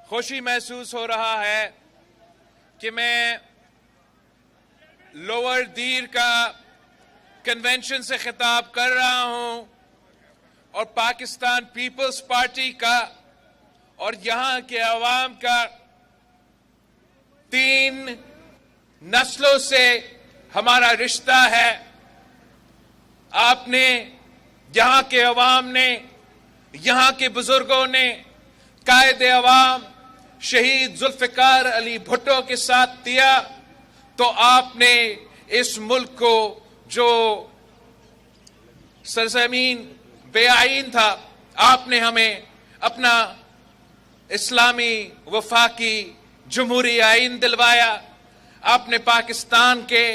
خوشی محسوس ہو رہا ہے کہ میں لوور دیر کا کنونشن سے خطاب کر رہا ہوں اور پاکستان پیپلز پارٹی کا اور یہاں کے عوام کا 3 نسلوں سے ہمارا رشتہ ہے. آپ نے، یہاں کے عوام نے، یہاں کے بزرگوں نے قائد عوام شہید ذوالفقار علی بھٹو کے ساتھ دیا تو آپ نے اس ملک کو جو سرزمین بے آئین تھا، آپ نے ہمیں اپنا اسلامی وفاقی جمہوری آئین دلوایا. آپ نے پاکستان کے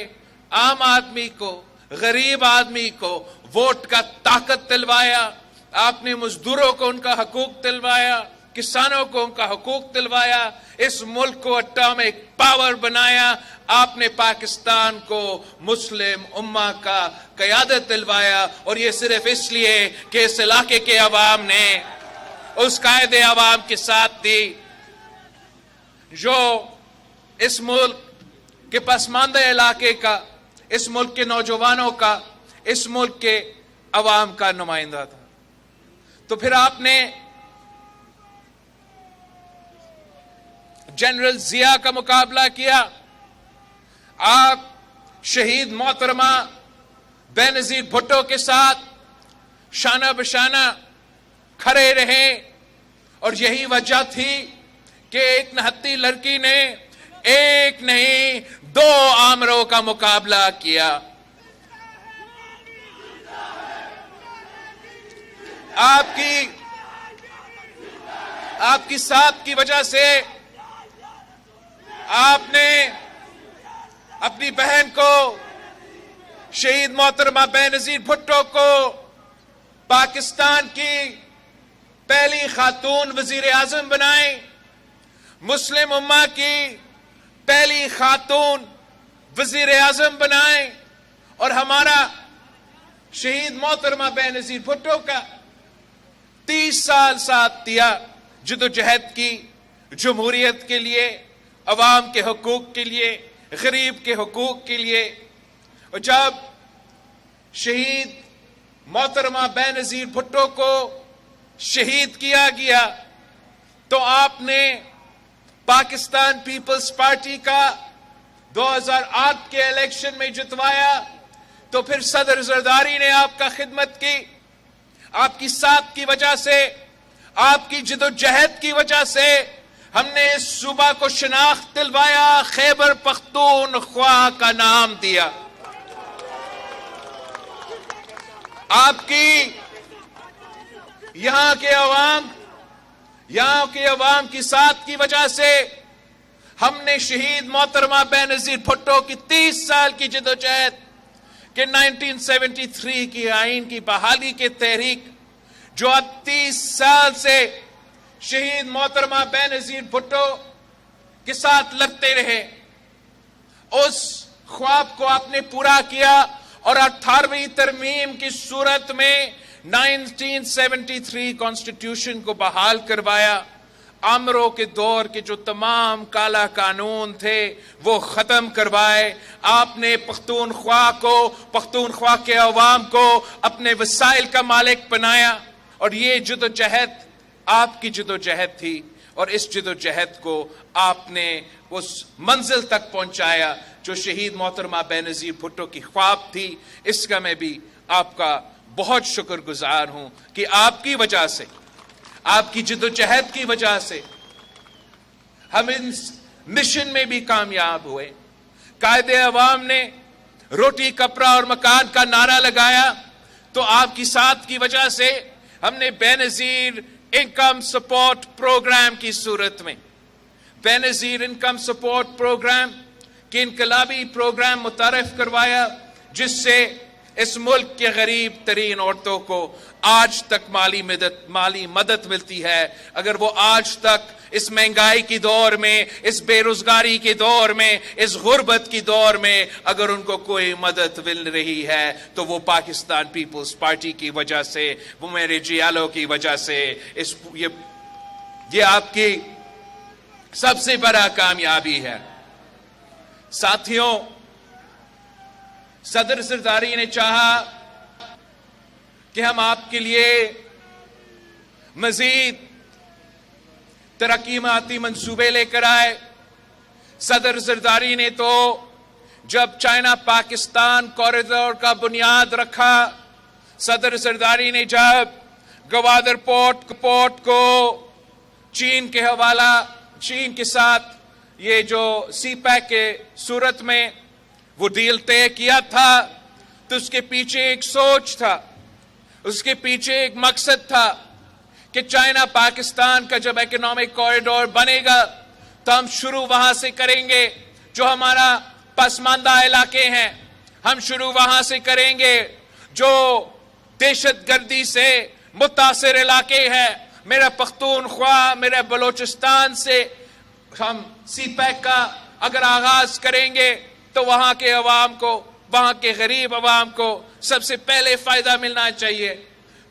عام آدمی کو، غریب آدمی کو ووٹ کا طاقت دلوایا. آپ نے مزدوروں کو ان کا حقوق دلوایا، کسانوں کو ان کا حقوق دلوایا. اس ملک کو اٹامک پاور بنایا. آپ نے پاکستان کو مسلم امہ کا قیادت دلوایا، اور یہ صرف اس لیے کہ اس علاقے کے عوام نے اس قائد عوام کے ساتھ دی جو اس ملک کے پسماندہ علاقے کا، اس ملک کے نوجوانوں کا، اس ملک کے عوام کا نمائندہ تھا. تو پھر آپ نے جنرل ضیاء کا مقابلہ کیا. آپ شہید محترمہ بے نظیر بھٹو کے ساتھ شانہ بشانہ کھڑے رہے، اور یہی وجہ تھی کہ ایک نہتی لڑکی نے ایک نہیں 2 آمروں کا مقابلہ کیا. آپ کی ساتھ کی وجہ سے آپ نے اپنی بہن کو، شہید محترمہ بے نظیر بھٹو کو، پاکستان کی پہلی خاتون وزیر اعظم بنائیں، مسلم امہ کی پہلی خاتون وزیر اعظم بنائیں، اور ہمارا شہید محترمہ بے نظیر بھٹو کا 30 سال ساتھ دیا جدوجہد کی، جمہوریت کے لیے، عوام کے حقوق کے لیے، غریب کے حقوق کے لیے. اور جب شہید محترمہ بے نظیر بھٹو کو شہید کیا گیا تو آپ نے پاکستان پیپلز پارٹی کا 2008 کے الیکشن میں جتوایا. تو پھر صدر زرداری نے آپ کا خدمت کی. آپ کی ساتھ کی وجہ سے، آپ کی جدوجہد کی وجہ سے ہم نے اس صوبہ کو شناخت دلوایا، خیبر پختونخوا کا نام دیا. آپ کی یہاں کے عوام کی ساتھ کی وجہ سے ہم نے شہید محترمہ بے نظیر بھٹو کی 30 سال کی جدوجہد کہ 1973 کی آئین کی بحالی کے تحریک، جو اب 30 سال سے شہید محترمہ بے نظیر بھٹو کے ساتھ لڑتے رہے، اس خواب کو آپ نے پورا کیا اور 18ویں ترمیم کی صورت میں 1973 کانسٹیٹیوشن کو بحال کروایا. آمروں کے دور کے جو تمام کالا قانون تھے وہ ختم کروائے. آپ نے پختونخوا کے عوام کو اپنے وسائل کا مالک بنایا، اور یہ جدوجہد آپ کی جدوجہد تھی، اور اس جدوجہد کو آپ نے اس منزل تک پہنچایا جو شہید محترمہ بے نظیر بھٹو کی خواب تھی. اس کا میں بھی آپ کا بہت شکر گزار ہوں کہ آپ کی وجہ سے، آپ کی جدوجہد کی وجہ سے ہم اس مشن میں بھی کامیاب ہوئے. قائد عوام نے روٹی کپڑا اور مکان کا نعرہ لگایا تو آپ کی ساتھ کی وجہ سے ہم نے بے نظیر انکم سپورٹ پروگرام کی صورت میں، بے نظیر انکم سپورٹ پروگرام کی انقلابی پروگرام متعارف کروایا، جس سے اس ملک کے غریب ترین عورتوں کو آج تک مالی مدد ملتی ہے. اگر وہ آج تک اس مہنگائی کی دور میں، اس بے روزگاری کے دور میں، اس غربت کی دور میں اگر ان کو کوئی مدد مل رہی ہے تو وہ پاکستان پیپلز پارٹی کی وجہ سے، وہ میرے جیالوں کی وجہ سے. یہ آپ کی सबसे बड़ा कामयाबी है। साथियों, सदर जरदारी ने चाहा कि हम आपके लिए मजीद तरक्कीयाती मंसूबे लेकर आए। सदर जरदारी ने तो जब चाइना पाकिस्तान कॉरिडोर का बुनियाद रखा, सदर जरदारी ने जब गवादर पोर्ट को चीन के साथ ये जो सीपैक के सूरत में वो डील तय किया था, तो उसके पीछे एक सोच था, उसके पीछे एक मकसद था कि चाइना पाकिस्तान का जब इकोनॉमिक कॉरिडोर बनेगा तो हम शुरू वहां से करेंगे जो हमारा पसमानदा इलाके हैं, हम शुरू वहां से करेंगे जो दहशतगर्दी से मुतासिर इलाके हैं। मेरा पख्तूनख्वा, मेरा बलोचिस्तान से हम सीपैक का अगर आगाज करेंगे तो वहां के अवाम को, वहां के गरीब अवाम को सबसे पहले फायदा मिलना चाहिए।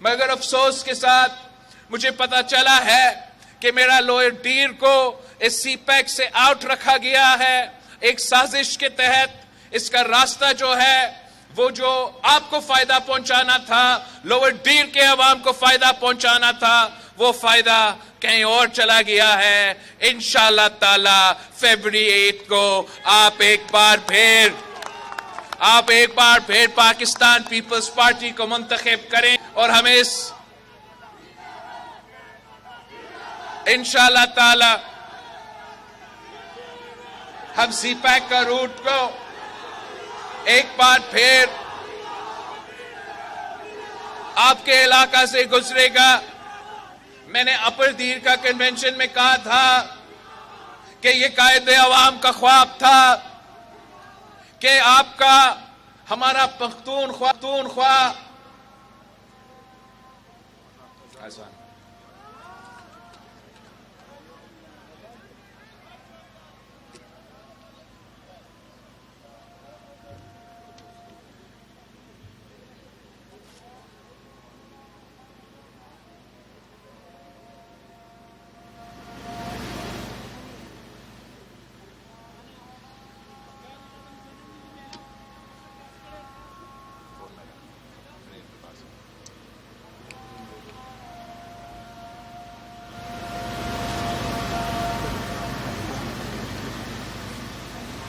मगर अफसोस के साथ मुझे पता चला है कि मेरा लोअर डीर को इस सीपैक से आउट रखा गया है। एक साजिश के तहत इसका रास्ता जो है वो जो आपको फायदा पहुंचाना था, लोअर डीर के अवाम को फायदा पहुंचाना था, वो फायदा कहीं और चला गया है। इंशाअल्लाह ताला फरवरी 8 को आप एक बार फिर पाकिस्तान पीपल्स पार्टी को मुंतखब करें और हमें इस इंशाअल्लाह ताला हम सीपैक का रूट को एक बार फिर आपके इलाका से गुजरेगा। मैंने अपर दीर का कन्वेंशन में कहा था कि ये कायदे अवाम का ख्वाब था कि आपका हमारा पख्तूनख्वा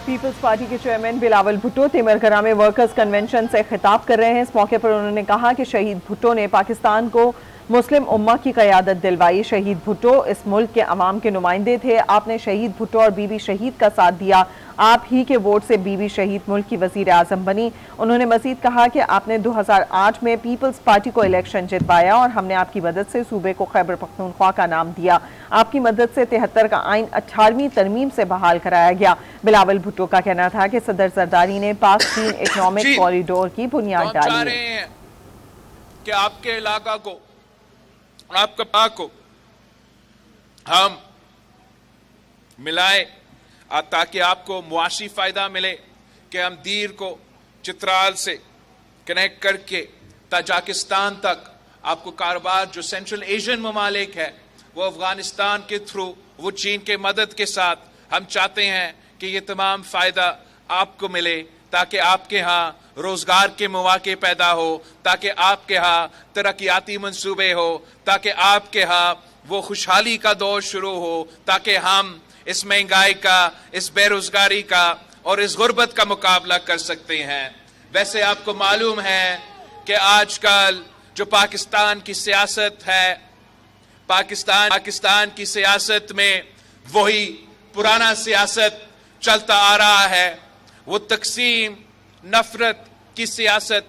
पीपल्स पार्टी के चेयरमैन बिलावल भुट्टो तिमरगरा में वर्कर्स कन्वेंशन से खिताब कर रहे हैं। इस मौके पर उन्होंने कहा कि शहीद भुट्टो ने पाकिस्तान को मुस्लिम उम्मा की क़यादत दिलवाई। शहीद भुट्टो इस मुल्क के अवाम के नुमाइंदे थे। आपने शहीद भुट्टो और बीबी शहीद का साथ दिया। आप ही के वोट से बीबी शहीद मुल्क की वज़ीर आज़म बनी। उन्होंने मज़ीद कहा कि आपने 2008 में पीपल्स पार्टी को इलेक्शन जितवाया और हमने आपकी मदद से सूबे को खैबर पख्तूनख्वा का नाम दिया। आपकी मदद से 73 का आइन 18वीं तरमीम से बहाल कराया गया। बिलावल भुट्टो का कहना था कि सदर जरदारी ने पाक चीन इकोनॉमिक कॉरिडोर की बुनियाद डाली है कि आपके इलाका को, आपके पाक को हम मिलाए ताकि आपको मुआशी फायदा मिले कि हम दीर को चित्राल से कनेक्ट करके ताजिकिस्तान तक आपको कारोबार जो सेंट्रल एशियन ममालिक है वो अफगानिस्तान के थ्रू, वो चीन के मदद के साथ हम चाहते हैं कि ये तमाम फायदा आपको मिले ताकि आपके यहाँ रोजगार के मौके पैदा हो, ताकि आपके यहाँ तरक्याती मंसूबे हो, ताकि आपके यहाँ वो खुशहाली का दौर शुरू हो, ताकि हम इस महंगाई का, इस बेरोजगारी का और इस गुर्बत का मुकाबला कर सकते हैं। वैसे आपको मालूम है कि आजकल जो पाकिस्तान की सियासत है, पाकिस्तान की सियासत में वही पुराना सियासत चलता आ रहा है। वो तकसीम, नफरत की सियासत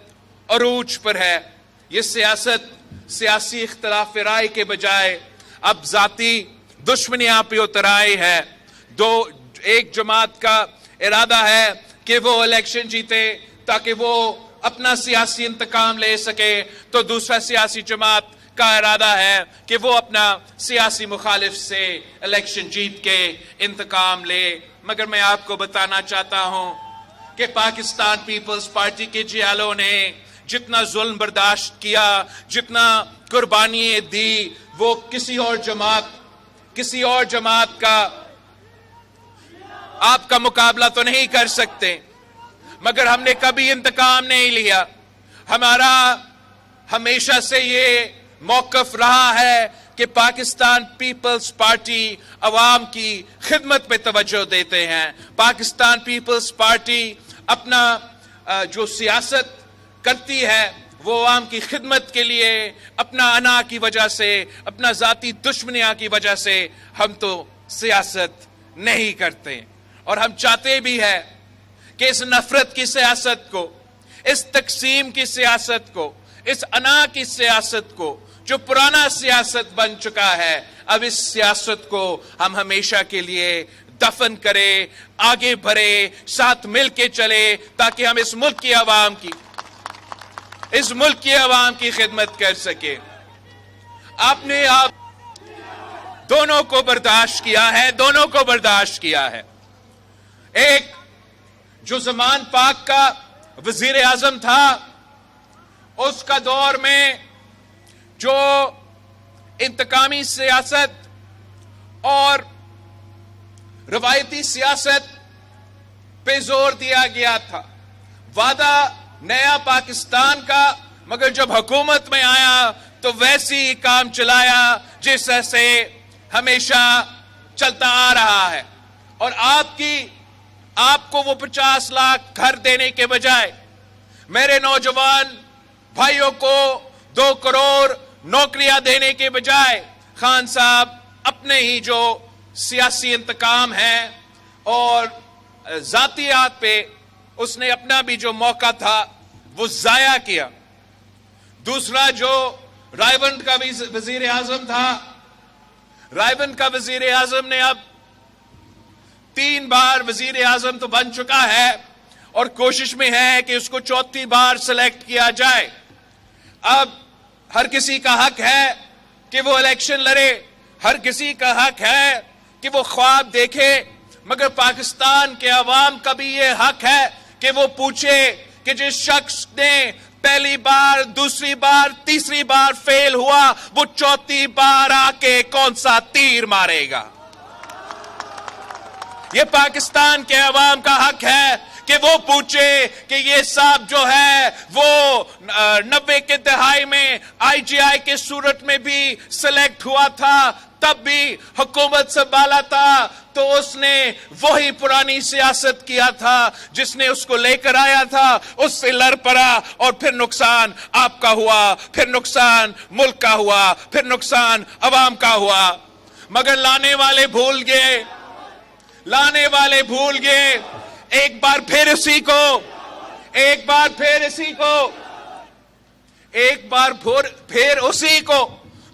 अरूज पर है। ये सियासत सियासी इख्तिलाफ राय के बजाय अब जाती दुश्मनियां पे उतर आई है। एक जमात का इरादा है कि वो इलेक्शन जीते ताकि वो अपना सियासी इंतकाम ले सके, तो दूसरा सियासी जमात का इरादा है कि वो अपना सियासी मुखालिफ से इलेक्शन जीत के इंतकाम ले। मगर मैं आपको बताना चाहता हूं कि पाकिस्तान पीपल्स पार्टी के जियालों ने जितना जुल्म बर्दाश्त किया, जितना कुर्बानी दी, वो किसी और जमात का आपका मुकाबला तो नहीं कर सकते, मगर हमने कभी इंतकाम नहीं लिया। हमारा हमेशा से ये मौक़िफ़ रहा है कि पाकिस्तान पीपल्स पार्टी अवाम की खिदमत पे तवज्जो देते हैं। पाकिस्तान पीपल्स पार्टी अपना जो सियासत करती है वो अवाम की खिदमत के लिए, अपना अना की वजह से, अपना ज़ाती दुश्मनियाँ की वजह से हम तो सियासत नहीं करते। और हम चाहते भी है कि इस नफरत की सियासत को, इस तकसीम की सियासत को, इस अना की सियासत को, जो पुराना सियासत बन चुका है, अब इस सियासत को हम हमेशा के लिए दफन करें, आगे बढ़े, साथ मिल के चले, ताकि हम इस मुल्क की आवाम की खिदमत कर सके। आपने आप दोनों को बर्दाश्त किया है। एक जो ज़मान पाक का वजीर आज़म था, उसका दौर में जो इंतकामी सियासत और रवायती सियासत पे जोर दिया गया था, वादा नया पाकिस्तान का, मगर जब हुकूमत में आया तो वैसी ही काम चलाया जैसे हमेशा चलता आ रहा है। और आपको वो 50 लाख घर देने के बजाय मेरे नौजवान भाइयों को 2 करोड़ नौकरियां देने के बजाय खान साहब अपने ही जो सियासी इंतकाम है और जातियात पे उसने अपना भी जो मौका था वो जाया किया। दूसरा जो रायबंद का वजीर आजम था, रायबंद का वजीर आजम ने अब 3 बार वजीर आजम तो बन चुका है और कोशिश में है कि उसको 4थी बार सिलेक्ट किया जाए। अब हर किसी का हक है कि वो इलेक्शन लड़े, हर किसी का हक है कि वो ख्वाब देखे, मगर पाकिस्तान के अवाम का भी ये हक है कि वो पूछे कि जिस शख्स ने पहली बार, दूसरी बार, तीसरी बार फेल हुआ, वो 4थी बार आके कौन सा तीर मारेगा। ये पाकिस्तान के अवाम का हक है कि वो पूछे कि ये साहब जो है वो 90 के दहाई में IGI के सूरत में भी सिलेक्ट हुआ था, तब भी हुकूमत संभाला था तो उसने वही पुरानी सियासत किया था जिसने उसको लेकर आया था, उससे लड़ पड़ा और फिर नुकसान आपका हुआ, फिर नुकसान मुल्क का हुआ, फिर नुकसान अवाम का हुआ। मगर लाने वाले भूल गए एक बार फिर उसी को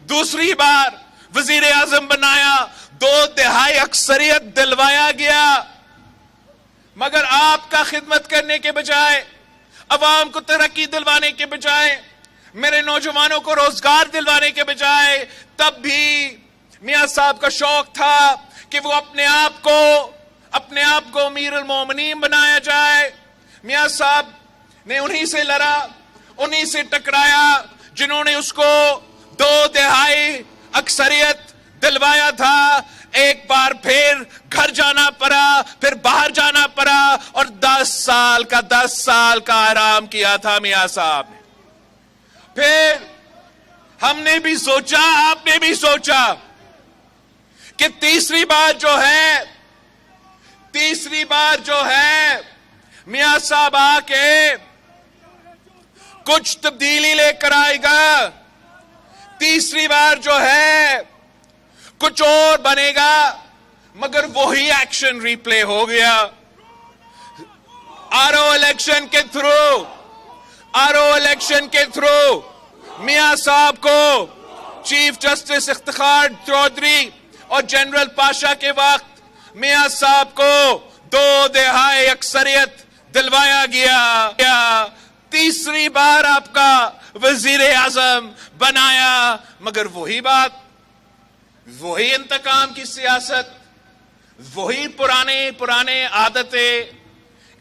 दूसरी बार वजीर आजम बनाया, 2 तिहाई अक्सरियत दिलवाया गया, मगर आपका खिदमत करने के बजाय, अवाम को तरक्की दिलवाने के बजाय, मेरे नौजवानों को रोजगार दिलवाने के बजाय, तब भी मियां साहब का शौक था कि वो अपने आप को अमीरुल मोमिनीन बनाया जाए। मियां साहब ने उन्हीं से लड़ा, उन्हीं से टकराया जिन्होंने उसको 2 तिहाई अक्सरियत दिलवाया था। एक बार फिर घर जाना पड़ा, फिर बाहर जाना पड़ा और 10 साल का आराम किया था मियां साहब ने। फिर हमने भी सोचा, आपने भी सोचा कि तीसरी बार जो है मियां साहब आके कुछ तब्दीली लेकर आएगा, तीसरी बार जो है कुछ और बनेगा, मगर वही एक्शन रिप्ले हो गया। आरओ इलेक्शन के थ्रू मियां साहब को चीफ जस्टिस इफ्तिखार चौधरी और जनरल पाशा के वक्त मियां साहब को 2 तिहाई अक्सरियत दिलवाया गया। तीसरी बार आपका वजीर आजम बनाया, मगर वही बात, वही इंतकाम की सियासत, वही पुराने आदतें।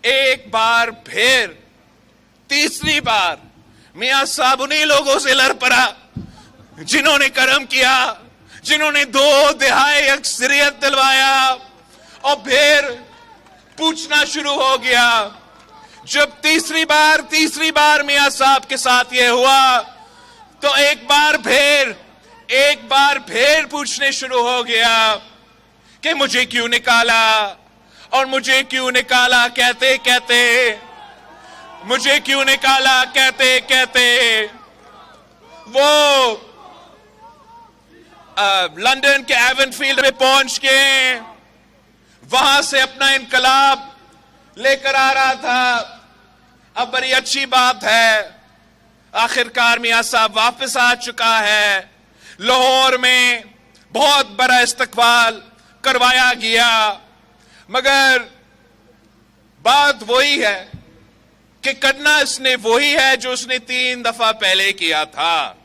एक बार फिर तीसरी बार मियां साहब उन्हीं लोगों से लड़ पड़ा जिन्होंने कर्म किया, जिन्होंने 2 तिहाई अक्सरियत दिलवाया। और फिर पूछना शुरू हो गया। जब तीसरी बार मियां साहब के साथ ये हुआ तो एक बार फिर पूछने शुरू हो गया कि मुझे क्यों निकाला, और मुझे क्यों निकाला कहते कहते, मुझे क्यों निकाला कहते कहते वो लंदन के एवनफील्ड में पहुंच के वहां से अपना इनकलाब लेकर आ रहा था। अब बड़ी अच्छी बात है, आखिरकार मियां साहब वापस आ चुका है। लाहौर में बहुत बड़ा इस्तकबाल करवाया गया, मगर बात वही है कि करना इसने वही है जो उसने 3 दफा पहले किया था।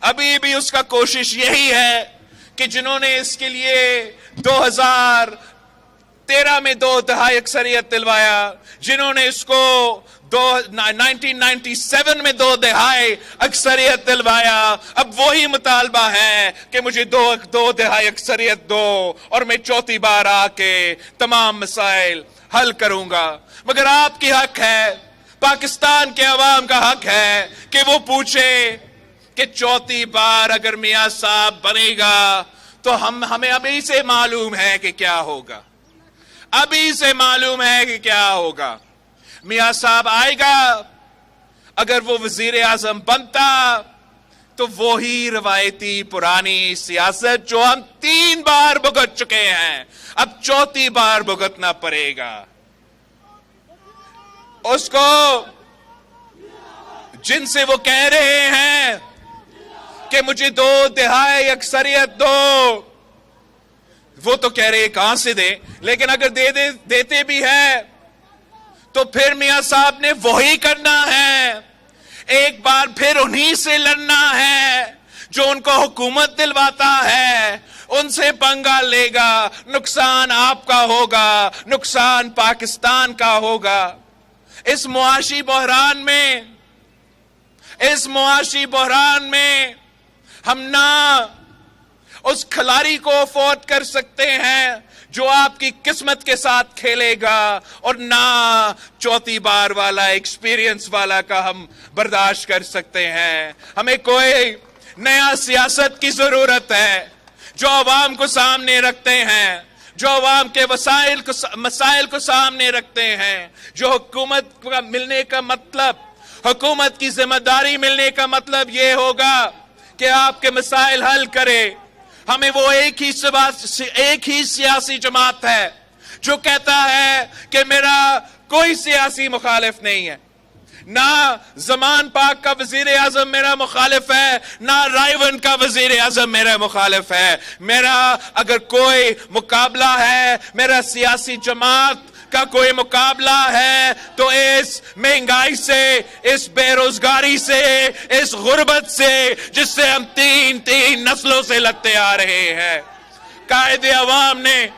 अभी भी उसका कोशिश यही है कि जिन्होंने इसके लिए 2013 में 2 तिहाई अक्सरियत दिलवाया, जिन्होंने इसको 1997 में 2 तिहाई अक्सरियत दिलवाया, अब वही मुतालबा है कि मुझे 2 तिहाई अक्सरियत दो और मैं चौथी बार आके तमाम मसाइल हल करूंगा। मगर आपकी हक है, पाकिस्तान के अवाम का हक है कि वो पूछे कि चौथी बार अगर मियां साहब बनेगा तो हमें अभी से मालूम है कि क्या होगा, अभी से मालूम है कि क्या होगा। मियां साहब आएगा, अगर वो वजीर आजम बनता तो वही रवायती पुरानी सियासत जो हम 3 बार भुगत चुके हैं, अब चौथी बार भुगतना पड़ेगा। उसको जिनसे वो कह रहे हैं कि मुझे 2 तिहाई अक्सरियत दो, वो तो कह रहे कहां से दे, लेकिन अगर देते भी है तो फिर मियां साहब ने वही करना है, एक बार फिर उन्हीं से लड़ना है जो उनको हुकूमत दिलवाता है, उनसे पंगा लेगा। नुकसान आपका होगा, नुकसान पाकिस्तान का होगा। इस मुआशी बहरान में हम ना उस खिलाड़ी को अफोर्ड कर सकते हैं जो आपकी किस्मत के साथ खेलेगा, और ना चौथी बार वाला एक्सपीरियंस वाला का हम बर्दाश्त कर सकते हैं। हमें कोई नया सियासत की जरूरत है जो अवाम को सामने रखते हैं, जो अवाम के मसाइल को सामने रखते हैं, जो हुकूमत का मिलने का मतलब, हुकूमत की जिम्मेदारी मिलने का मतलब ये होगा कि आपके मसाइल हल करे। हमें वो एक ही सियासी जमात है जो कहता है कि मेरा कोई सियासी मुखालिफ नहीं है, ना जमान पाक का वजीर आजम मेरा मुखालिफ है, ना रायवन का वजीर आजम मेरा मुखालिफ है। मेरा अगर कोई मुकाबला है, मेरा सियासी जमात का कोई मुकाबला है तो इस महंगाई से, इस बेरोजगारी से, इस गुर्बत से जिससे हम 3 नस्लों से लड़ते आ रहे हैं। कायदे अवाम ने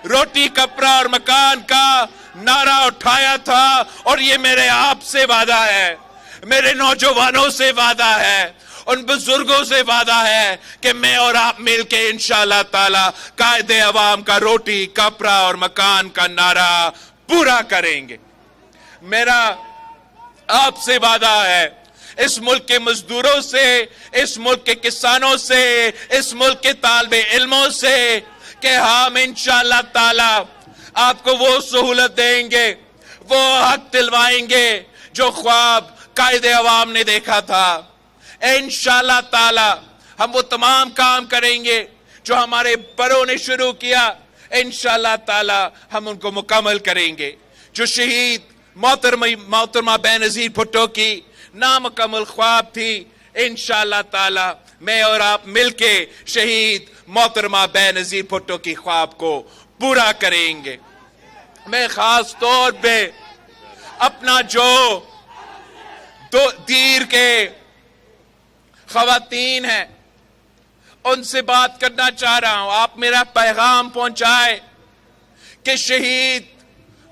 रोटी कपड़ा और मकान का नारा उठाया था, और ये मेरे आप से वादा है, मेरे नौजवानों से वादा है, उन बुजुर्गों से वादा है कि मैं और आप मिलके इंशाअल्लाह ताला कायदे अवाम का रोटी कपड़ा और मकान का नारा पूरा करेंगे। मेरा आपसे वादा है, इस मुल्क के मजदूरों से, इस मुल्क के किसानों से, इस मुल्क के तालिबे इल्मों से कि हम इंशाअल्लाह ताला आपको वो सहूलत देंगे, वो हक दिलवाएंगे जो ख्वाब कायदे अवाम ने देखा था। इंशाअल्लाह ताला हम वो तमाम काम करेंगे जो हमारे बड़ों ने शुरू किया, इंशाअल्लाह ताला हम उनको मुकम्मल करेंगे। जो शहीद मोहतरमा बेनजीर भुट्टो की नामुकम्मल ख्वाब थी, इंशाअल्लाह ताला मैं और आप मिलके शहीद मोहतरमा बेनजीर भुट्टो की ख्वाब को पूरा करेंगे। मैं खास तौर पे अपना जो दीर के खवातीन हैं उनसे बात करना चाह रहा हूं। आप मेरा पैगाम पहुंचाए कि शहीद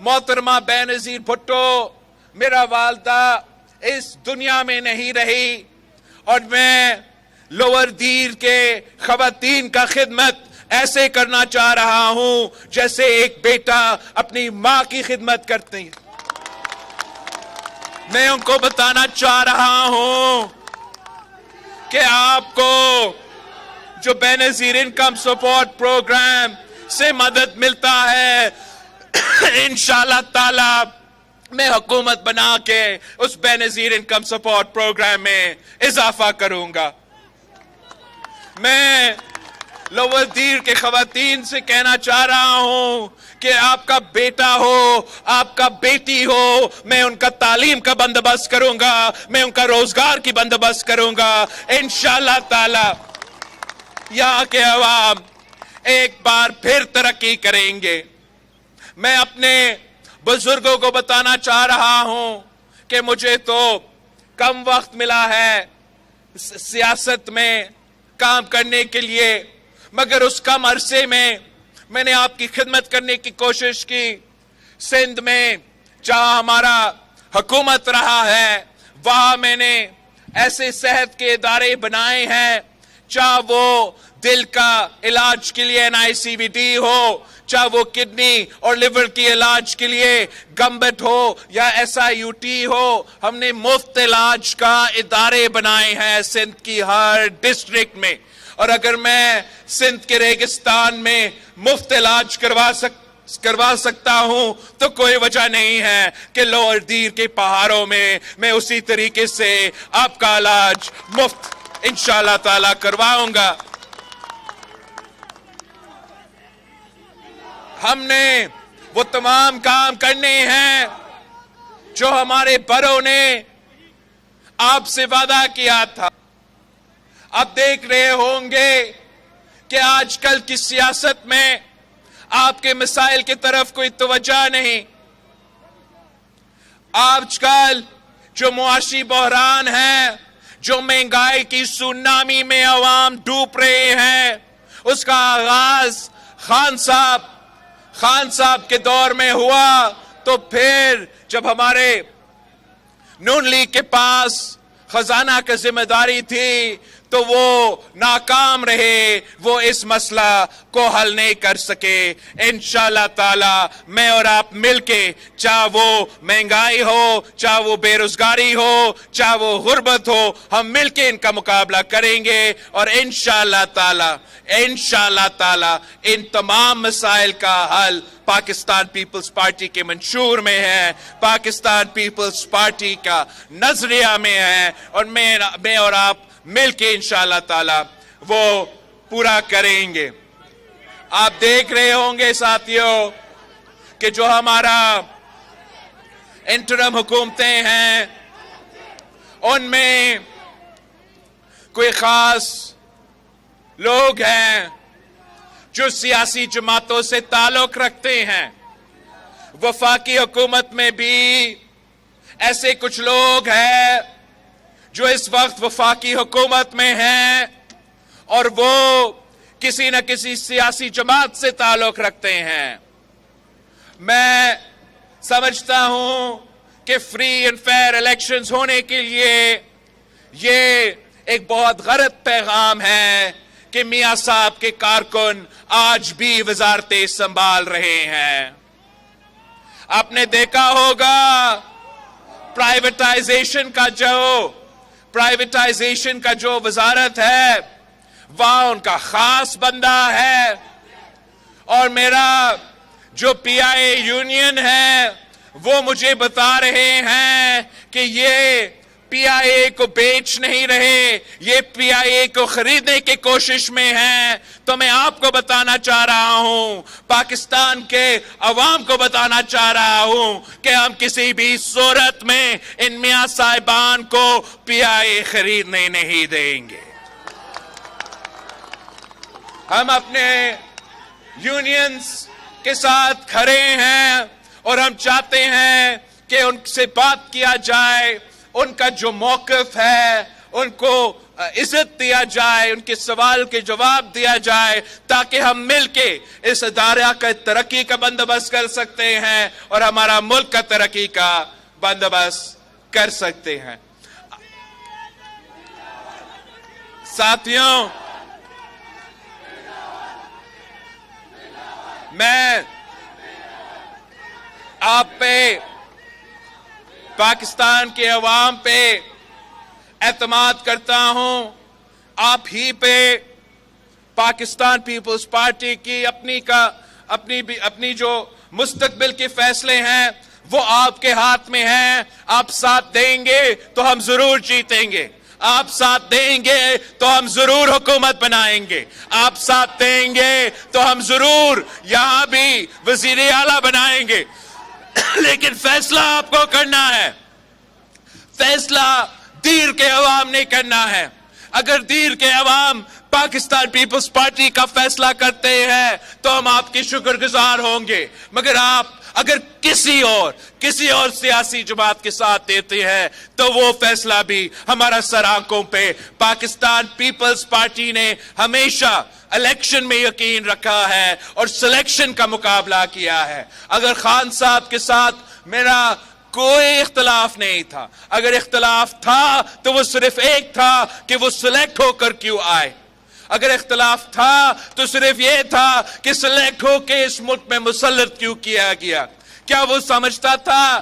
मोहतरमा बेनजीर भुट्टो, मेरा वालदा इस दुनिया में नहीं रही, और मैं लोअर दीर के खवातीन का खिदमत ایسے کرنا چاہ رہا ہوں جیسے ایک بیٹا اپنی ماں کی خدمت کرتے ہیں. میں ان کو بتانا چاہ رہا ہوں کہ آپ کو جو بے نظیر انکم سپورٹ پروگرام سے مدد ملتا ہے، انشاءاللہ تعالی میں حکومت بنا کے اس بے نظیر انکم سپورٹ پروگرام میں اضافہ کروں گا. میں لوور دیر کے خواتین سے کہنا چاہ رہا ہوں کہ آپ کا بیٹا ہو، آپ کا بیٹی ہو، میں ان کا تعلیم کا بندوبست کروں گا، میں ان کا روزگار کی بندوبست کروں گا. انشاءاللہ تعالی یہاں کے عوام ایک بار پھر ترقی کریں گے. میں اپنے بزرگوں کو بتانا چاہ رہا ہوں کہ مجھے تو کم وقت ملا ہے سیاست میں کام کرنے کے لیے، مگر اس کم عرصے میں نے آپ کی خدمت کرنے کی کوشش کی. سندھ میں جہاں ہمارا حکومت رہا ہے وہاں میں نے ایسے صحت کے ادارے بنائے ہیں، چاہے وہ دل کا علاج کے لیے NICVD ہو، چاہے وہ کڈنی اور لیور کی علاج کے لیے گمبٹ ہو یا SIUT ہو. ہم نے مفت علاج کا ادارے بنائے ہیں سندھ کی ہر ڈسٹرکٹ میں. اور اگر میں سندھ کے ریگستان میں مفت علاج کروا سکتا ہوں تو کوئی وجہ نہیں ہے کہ لوور دیر کے پہاڑوں میں اسی طریقے سے آپ کا علاج مفت انشاءاللہ تعالی کرواؤں گا. ہم نے وہ تمام کام کرنے ہیں جو ہمارے بڑوں نے آپ سے وعدہ کیا تھا. آپ دیکھ رہے ہوں گے کہ آج کل کی سیاست میں آپ کے مسائل کی طرف کوئی توجہ نہیں. آج کل جو معاشی بحران ہے، جو مہنگائی کی سونامی میں عوام ڈوب رہے ہیں، اس کا آغاز خان صاحب کے دور میں ہوا. تو پھر جب ہمارے نون لیگ کے پاس خزانہ کا ذمہ داری تھی تو وہ ناکام رہے، وہ اس مسئلہ کو حل نہیں کر سکے. انشاءاللہ تعالی میں اور آپ مل کے، چاہے وہ مہنگائی ہو، چاہے وہ بے روزگاری ہو، چاہے وہ غربت ہو، ہم مل کے ان کا مقابلہ کریں گے. اور انشاءاللہ تعالی ان تمام مسائل کا حل پاکستان پیپلز پارٹی کے منشور میں ہے، پاکستان پیپلز پارٹی کا نظریہ میں ہے، اور میں اور آپ مل کے انشاءاللہ تعالی وہ پورا کریں گے. آپ دیکھ رہے ہوں گے ساتھیوں کہ جو ہمارا انٹرم حکومتیں ہیں ان میں کوئی خاص لوگ ہیں جو سیاسی جماعتوں سے تعلق رکھتے ہیں. وفاقی حکومت میں بھی ایسے کچھ لوگ ہیں جو اس وقت وفاقی حکومت میں ہیں اور وہ کسی نہ کسی سیاسی جماعت سے تعلق رکھتے ہیں. میں سمجھتا ہوں کہ فری اینڈ فیئر الیکشنز ہونے کے لیے یہ ایک بہت غلط پیغام ہے کہ میاں صاحب کے کارکن آج بھی وزارتیں سنبھال رہے ہیں. آپ نے دیکھا ہوگا پرائیویٹائزیشن کا جو وزارت ہے وہاں ان کا خاص بندہ ہے، اور میرا جو PIA یونین ہے وہ مجھے بتا رہے ہیں کہ یہ PIA کو بیچ نہیں رہے، یہ PIA کو خریدنے کی کوشش میں ہیں. تو میں آپ کو بتانا چاہ رہا ہوں، پاکستان کے عوام کو بتانا چاہ رہا ہوں کہ ہم کسی بھی صورت میں ان میاں صاحبان کو PIA خریدنے نہیں دیں گے. ہم اپنے یونینز کے ساتھ کھڑے ہیں اور ہم چاہتے ہیں کہ ان سے بات کیا جائے، ان کا جو موقف ہے ان کو عزت دیا جائے، ان کے سوال کے جواب دیا جائے، تاکہ ہم مل کے اس ادارہ کا ترقی کا بندوبست کر سکتے ہیں اور ہمارا ملک کا ترقی کا بندوبست کر سکتے ہیں. ساتھیوں، میں آپ پہ پاکستان کے عوام پہ اعتماد کرتا ہوں. آپ ہی پہ پاکستان پیپلز پارٹی کی اپنی جو مستقبل کے فیصلے ہیں وہ آپ کے ہاتھ میں ہیں. آپ ساتھ دیں گے تو ہم ضرور جیتیں گے. آپ ساتھ دیں گے تو ہم ضرور حکومت بنائیں گے. آپ ساتھ دیں گے تو ہم ضرور یہاں بھی وزیر اعلیٰ بنائیں گے. لیکن فیصلہ آپ کو کرنا ہے. فیصلہ دیر کے عوام نے کرنا ہے. اگر دیر کے عوام پاکستان پیپلز پارٹی کا فیصلہ کرتے ہیں تو ہم آپ کے شکر گزار ہوں گے. مگر آپ اگر کسی اور سیاسی جماعت کے ساتھ دیتے ہیں تو وہ فیصلہ بھی ہمارا سر آنکھوں پہ. پاکستان پیپلز پارٹی نے ہمیشہ الیکشن میں یقین رکھا ہے اور سلیکشن کا مقابلہ کیا ہے. اگر خان صاحب کے ساتھ میرا کوئی اختلاف نہیں تھا. اگر اختلاف تھا تو وہ صرف ایک تھا کہ وہ سلیکٹ ہو کر کیوں آئے. اگر اختلاف تھا تو صرف یہ تھا کہ سلیکٹ ہو کے اس ملک میں مسلط کیوں کیا گیا. کیا وہ سمجھتا تھا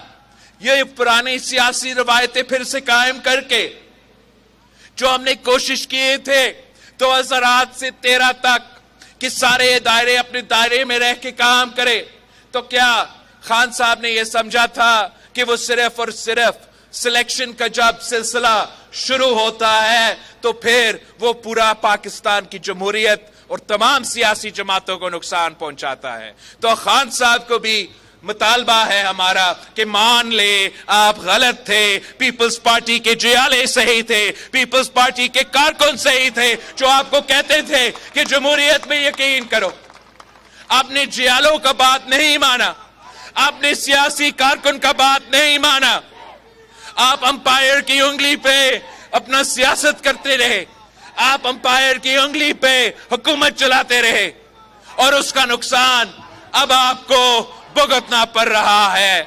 یہ پرانی سیاسی روایتیں پھر سے قائم کر کے جو ہم نے کوشش کیے تھے 2008 سے 2013 تک کہ سارے دائرے اپنے دائرے میں رہ کے کام کرے، تو کیا خان صاحب نے یہ سمجھا تھا کہ وہ صرف اور صرف سلیکشن کا جب سلسلہ شروع ہوتا ہے تو پھر وہ پورا پاکستان کی جمہوریت اور تمام سیاسی جماعتوں کو نقصان پہنچاتا ہے؟ تو خان صاحب کو بھی مطالبہ ہے ہمارا کہ مان لے آپ غلط تھے. پیپلز پارٹی کے جیالے صحیح تھے. پیپلز پارٹی کے کارکن صحیح تھے جو آپ کو کہتے تھے کہ جمہوریت میں یقین کرو. آپ نے جیالوں کا بات نہیں مانا. آپ نے سیاسی کارکن کا بات نہیں مانا. آپ امپائر کی انگلی پہ اپنا سیاست کرتے رہے. آپ امپائر کی انگلی پہ حکومت چلاتے رہے اور اس کا نقصان اب آپ کو بھگتنا پڑ رہا ہے.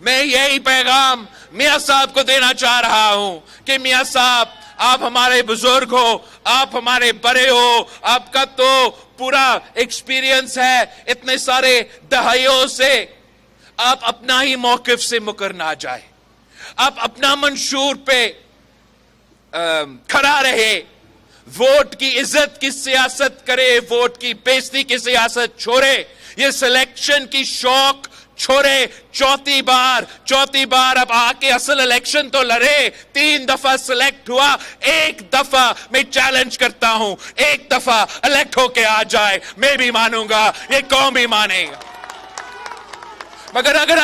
میں یہی پیغام میاں صاحب کو دینا چاہ رہا ہوں کہ میاں صاحب آپ ہمارے بزرگ ہو، آپ ہمارے بڑے ہو، آپ کا تو پورا ایکسپیرینس ہے اتنے سارے دہائیوں سے. آپ اپنا ہی موقف سے مکر نہ جائے. آپ اپنا منشور پہ کھڑا رہے. ووٹ کی عزت کی سیاست کرے، ووٹ کی بےزتی کی سیاست چھوڑے. یہ سلیکشن کی شوق چھوڑے. چوتھی بار اب آ کے اصل الیکشن تو لڑے. 3 دفعہ سلیکٹ ہوا. ایک دفعہ میں چیلنج کرتا ہوں، ایک دفعہ الیکٹ ہو کے آ جائے. میں بھی مانوں گا، یہ قوم بھی مانے گا. مگر اگر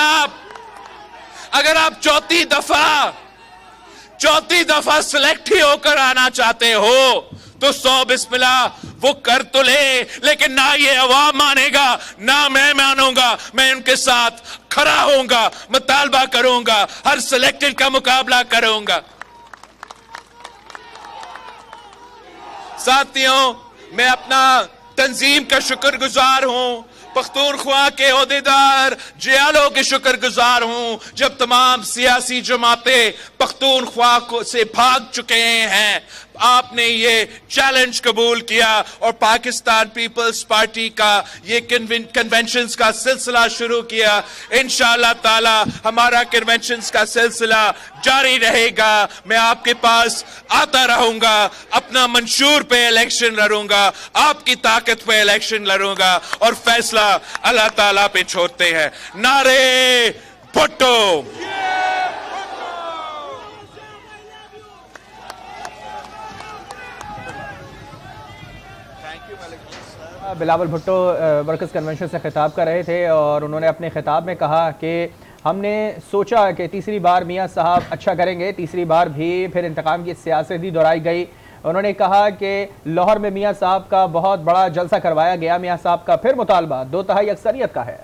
آپ چوتھی دفعہ سلیکٹ ہی ہو کر آنا چاہتے ہو تو 100 بسم اللہ وہ کر تو لے. لیکن نہ یہ عوام مانے گا نہ میں مانوں گا. میں ان کے ساتھ کھڑا ہوں گا، مطالبہ کروں گا، ہر سلیکٹڈ کا مقابلہ کروں گا. ساتھیوں، میں اپنا تنظیم کا شکر گزار ہوں، پختونخوا کے عہدیدار جیالوں کے شکر گزار ہوں. جب تمام سیاسی جماعتیں پختونخوا سے بھاگ چکے ہیں، آپ نے یہ چیلنج قبول کیا اور پاکستان پیپلز پارٹی کا یہ کنونشنز کا سلسلہ شروع کیا. انشاءاللہ تعالی ہمارا کنونشنز کا سلسلہ جاری رہے گا. میں آپ کے پاس آتا رہوں گا، اپنا منشور پہ الیکشن لڑوں گا، آپ کی طاقت پہ الیکشن لڑوں گا اور فیصلہ اللہ تعالیٰ پہ چھوڑتے ہیں. نعرے بھٹو. بلاول بھٹو ورکرز کنونشن سے خطاب کر رہے تھے اور انہوں نے اپنے خطاب میں کہا کہ ہم نے سوچا کہ تیسری بار میاں صاحب اچھا کریں گے. تیسری بار بھی پھر انتقام کی سیاست ہی دہرائی گئی. انہوں نے کہا کہ لاہور میں میاں صاحب کا بہت بڑا جلسہ کروایا گیا. میاں صاحب کا پھر مطالبہ 2/3 اکثریت کا ہے.